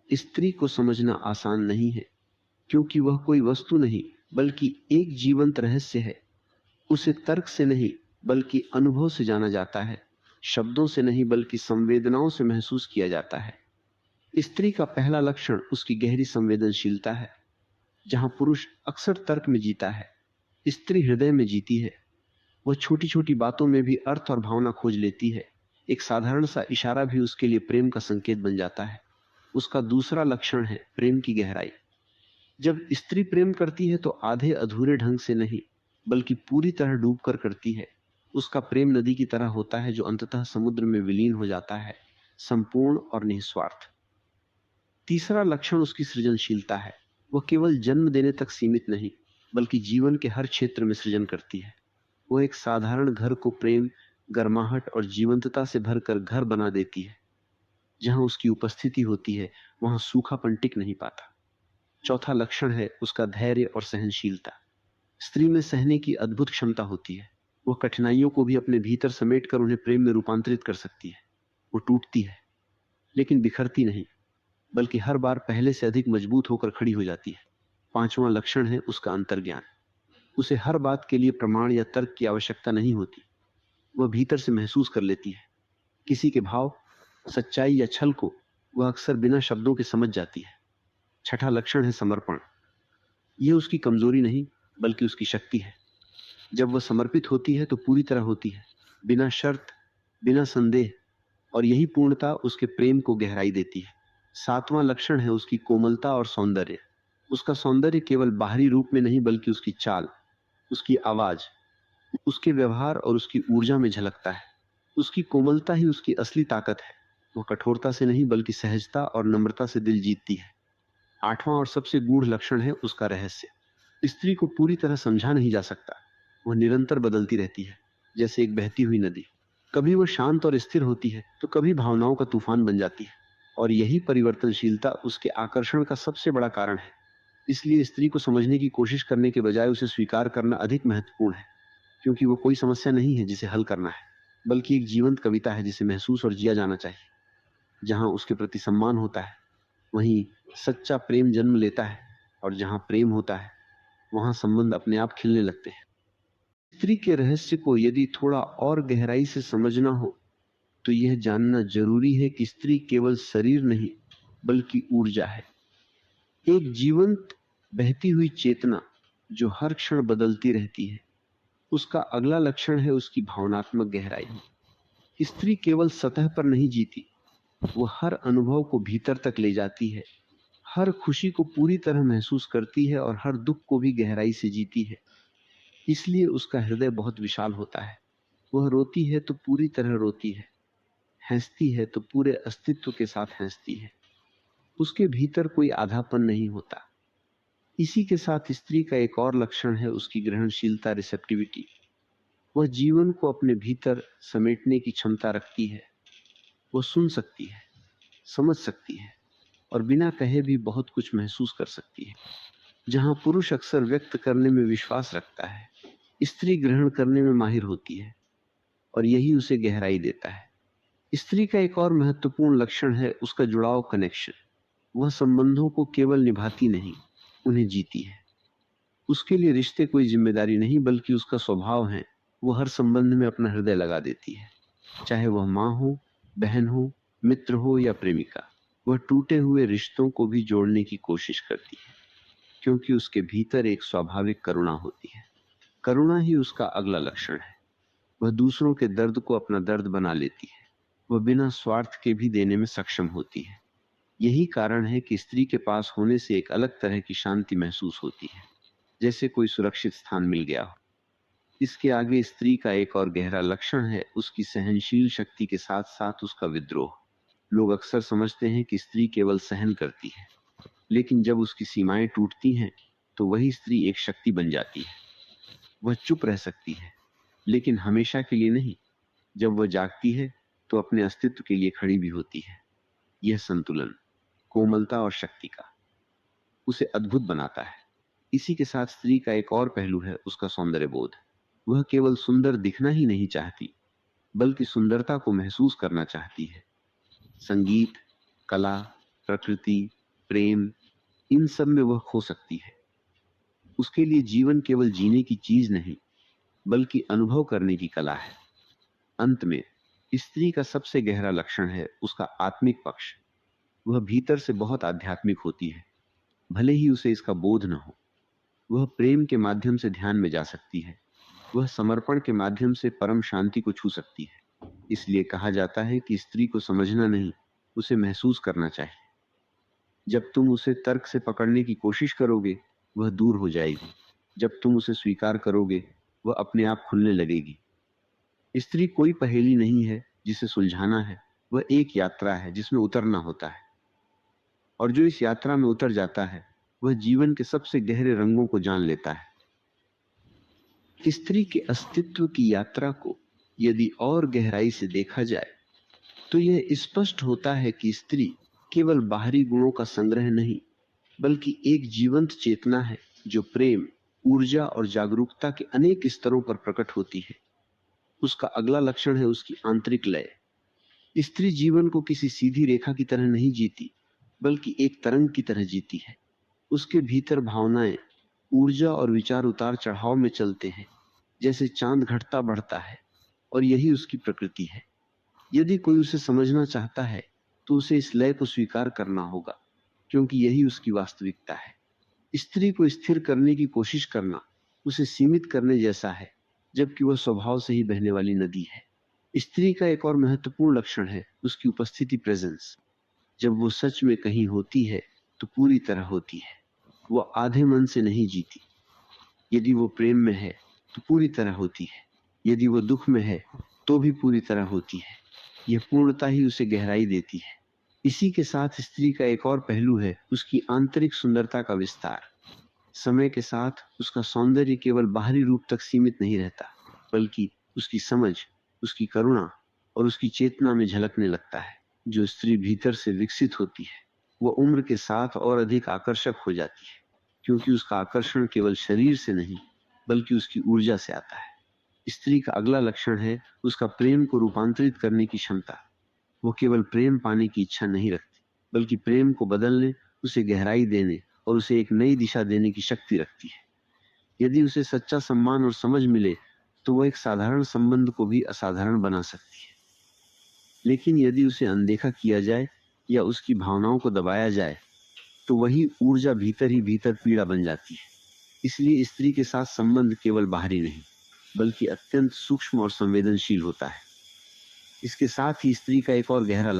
स्त्री को समझना आसान नहीं है, क्योंकि वह कोई वस्तु नहीं बल्कि एक जीवंत रहस्य है। उसे तर्क से नहीं बल्कि अनुभव से जाना जाता है, शब्दों से नहीं बल्कि संवेदनाओं से महसूस किया जाता है। स्त्री का पहला लक्षण उसकी गहरी संवेदनशीलता है। जहां पुरुष अक्सर तर्क में जीता है, स्त्री हृदय में जीती है। वह छोटी छोटी बातों में भी अर्थ और भावना खोज लेती है। एक साधारण सा इशारा भी उसके लिए प्रेम का संकेत बन जाता है। उसका दूसरा लक्षण है प्रेम की गहराई। जब स्त्री प्रेम करती है तो आधे अधूरे ढंग से नहीं बल्कि पूरी तरह डूबकर करती है। उसका प्रेम नदी की तरह होता है जो अंततः समुद्र में विलीन हो जाता है, संपूर्ण और निस्वार्थ। तीसरा लक्षण उसकी सृजनशीलता है। वह केवल जन्म देने तक सीमित नहीं बल्कि जीवन के हर क्षेत्र में सृजन करती है। वह एक साधारण घर को प्रेम, गर्माहट और जीवंतता से भरकर घर बना देती है। जहां उसकी उपस्थिति होती है वहां सूखापन टिक नहीं पाता। चौथा लक्षण है उसका धैर्य और सहनशीलता। स्त्री में सहने की अद्भुत क्षमता होती है। वह कठिनाइयों को भी अपने भीतर समेटकर उन्हें प्रेम में रूपांतरित कर सकती है। वो टूटती है लेकिन बिखरती नहीं, बल्कि हर बार पहले से अधिक मजबूत होकर खड़ी हो जाती है। पांचवां लक्षण है उसका अंतर्ज्ञान। उसे हर बात के लिए प्रमाण या तर्क की आवश्यकता नहीं होती। वह भीतर से महसूस कर लेती है। किसी के भाव, सच्चाई या छल को वह अक्सर बिना शब्दों के समझ जाती है। छठा लक्षण है समर्पण। यह उसकी कमजोरी नहीं बल्कि उसकी शक्ति है। जब वह समर्पित होती है तो पूरी तरह होती है, बिना शर्त, बिना संदेह, और यही पूर्णता उसके प्रेम को गहराई देती है। सातवां लक्षण है उसकी कोमलता और सौंदर्य। उसका सौंदर्य केवल बाहरी रूप में नहीं बल्कि उसकी चाल, उसकी आवाज, उसके व्यवहार और उसकी ऊर्जा में झलकता है। उसकी कोमलता ही उसकी असली ताकत है। वह कठोरता से नहीं बल्कि सहजता और नम्रता से दिल जीतती है। आठवां और सबसे गूढ़ लक्षण है उसका रहस्य। स्त्री को पूरी तरह समझा नहीं जा सकता। वह निरंतर बदलती रहती है, जैसे एक बहती हुई नदी। कभी वह शांत और स्थिर होती है तो कभी भावनाओं का तूफान बन जाती है, और यही परिवर्तनशीलता उसके आकर्षण का सबसे बड़ा कारण है। इसलिए स्त्री को समझने की कोशिश करने के बजाय उसे स्वीकार करना अधिक महत्वपूर्ण है, क्योंकि वो कोई समस्या नहीं है जिसे हल करना है, बल्कि एक जीवंत कविता है जिसे महसूस और जिया जाना चाहिए। जहां उसके प्रति सम्मान होता है वहीं सच्चा प्रेम जन्म लेता है, और जहां प्रेम होता है वहां संबंध अपने आप खिलने लगते हैं। स्त्री के रहस्य को यदि थोड़ा और गहराई से समझना हो तो यह जानना जरूरी है कि स्त्री केवल शरीर नहीं बल्कि ऊर्जा है। एक जीवंत बहती हुई चेतना जो हर क्षण बदलती रहती है। उसका अगला लक्षण है उसकी भावनात्मक गहराई। स्त्री केवल सतह पर नहीं जीती, वो हर अनुभव को भीतर तक ले जाती है। हर खुशी को पूरी तरह महसूस करती है और हर दुख को भी गहराई से जीती है। इसलिए उसका हृदय बहुत विशाल होता है। वह रोती है तो पूरी तरह रोती है, हंसती है तो पूरे अस्तित्व के साथ हंसती है। उसके भीतर कोई आधापन नहीं होता। इसी के साथ स्त्री का एक और लक्षण है उसकी ग्रहणशीलता, रिसेप्टिविटी। वह जीवन को अपने भीतर समेटने की क्षमता रखती है। वो सुन सकती है, समझ सकती है और बिना कहे भी बहुत कुछ महसूस कर सकती है। जहां पुरुष अक्सर व्यक्त करने में विश्वास रखता है, स्त्री ग्रहण करने में माहिर होती है, और यही उसे गहराई देता है। स्त्री का एक और महत्वपूर्ण लक्षण है उसका जुड़ाव, कनेक्शन। वह संबंधों को केवल निभाती नहीं, उन्हें जीती है। उसके लिए रिश्ते कोई जिम्मेदारी नहीं बल्कि उसका स्वभाव है। वो हर संबंध में अपना हृदय लगा देती है, चाहे वह माँ हो, बहन हो, मित्र हो या प्रेमिका। वह टूटे हुए रिश्तों को भी जोड़ने की कोशिश करती है, क्योंकि उसके भीतर एक स्वाभाविक करुणा होती है। करुणा ही उसका अगला लक्षण है। वह दूसरों के दर्द को अपना दर्द बना लेती है। वह बिना स्वार्थ के भी देने में सक्षम होती है। यही कारण है कि स्त्री के पास होने से एक अलग तरह की शांति महसूस होती है, जैसे कोई सुरक्षित स्थान मिल गया हो। इसके आगे स्त्री का एक और गहरा लक्षण है उसकी सहनशील शक्ति के साथ साथ उसका विद्रोह। लोग अक्सर समझते हैं कि स्त्री केवल सहन करती है, लेकिन जब उसकी सीमाएं टूटती हैं तो वही स्त्री एक शक्ति बन जाती है। वह चुप रह सकती है, लेकिन हमेशा के लिए नहीं। जब वह जागती है तो अपने अस्तित्व के लिए खड़ी भी होती है। यह संतुलन, कोमलता और शक्ति का उसे अद्भुत बनाता है। इसी के साथ स्त्री का एक और पहलू है उसका सौंदर्य बोध। वह केवल सुंदर दिखना ही नहीं चाहती बल्कि सुंदरता को महसूस करना चाहती है। संगीत, कला, प्रकृति, प्रेम, इन सब में वह खो सकती है। उसके लिए जीवन केवल जीने की चीज नहीं, बल्कि अनुभव करने की कला है। अंत में स्त्री का सबसे गहरा लक्षण है उसका आत्मिक पक्ष। वह भीतर से बहुत आध्यात्मिक होती है, भले ही उसे इसका बोध न हो। वह प्रेम के माध्यम से ध्यान में जा सकती है, वह समर्पण के माध्यम से परम शांति को छू सकती है। इसलिए कहा जाता है कि स्त्री को समझना नहीं, उसे महसूस करना चाहिए। जब तुम उसे तर्क से पकड़ने की कोशिश करोगे, वह दूर हो जाएगी। जब तुम उसे स्वीकार करोगे, वह अपने आप खुलने लगेगी। स्त्री कोई पहेली नहीं है जिसे सुलझाना है, वह एक यात्रा है जिसमें उतरना होता है। और जो इस यात्रा में उतर जाता है, वह जीवन के सबसे गहरे रंगों को जान लेता है। स्त्री के अस्तित्व की यात्रा को यदि और गहराई से देखा जाए तो यह स्पष्ट होता है कि स्त्री केवल बाहरी गुणों का संग्रह नहीं, बल्कि एक जीवंत चेतना है जो प्रेम, ऊर्जा और जागरूकता के अनेक स्तरों पर प्रकट होती है। उसका अगला लक्षण है उसकी आंतरिक लय। स्त्री जीवन को किसी सीधी रेखा की तरह नहीं जीती, बल्कि एक तरंग की तरह जीती है। उसके भीतर भावनाएं, ऊर्जा और विचार उतार चढ़ाव में चलते हैं, जैसे चांद घटता बढ़ता है, और यही उसकी प्रकृति है। यदि कोई उसे समझना चाहता है तो उसे इस लय को स्वीकार करना होगा, क्योंकि यही उसकी वास्तविकता है। स्त्री को स्थिर करने की कोशिश करना उसे सीमित करने जैसा है, जबकि वह स्वभाव से ही बहने वाली नदी है। स्त्री का एक और महत्वपूर्ण लक्षण है उसकी उपस्थिति, प्रेजेंस। जब वो सच में कहीं होती है तो पूरी तरह होती है। वो आधे मन से नहीं जीती। यदि वो प्रेम में है तो पूरी तरह होती है, यदि वो दुख में है तो भी पूरी तरह होती है। यह पूर्णता ही उसे गहराई देती है। इसी के साथ स्त्री का एक और पहलू है उसकी आंतरिक सुंदरता का विस्तार। समय के साथ उसका सौंदर्य केवल बाहरी रूप तक सीमित नहीं रहता, बल्कि उसकी समझ, उसकी करुणा और उसकी चेतना में झलकने लगता है। जो स्त्री भीतर से विकसित होती है, वह उम्र के साथ और अधिक आकर्षक हो जाती है, क्योंकि उसका आकर्षण केवल शरीर से नहीं, बल्कि उसकी ऊर्जा से आता है। स्त्री का अगला लक्षण है उसका प्रेम को रूपांतरित करने की क्षमता। वो केवल प्रेम पाने की इच्छा नहीं रखती, बल्कि प्रेम को बदलने, उसे गहराई देने और उसे एक नई दिशा देने की शक्ति रखती है। यदि उसे सच्चा सम्मान और समझ मिले तो वह एक साधारण संबंध को भी असाधारण बना सकती है। लेकिन यदि उसे अनदेखा किया जाए या उसकी भावनाओं को दबाया जाए तो वही ऊर्जा भीतर ही भीतर पीड़ा बन जाती है। इसलिए स्त्री के साथ संबंध केवल बाहरी नहीं, बल्कि अत्यंत सूक्ष्म और संवेदनशील होता है। इसके साथ ही स्त्री का एक और गहरा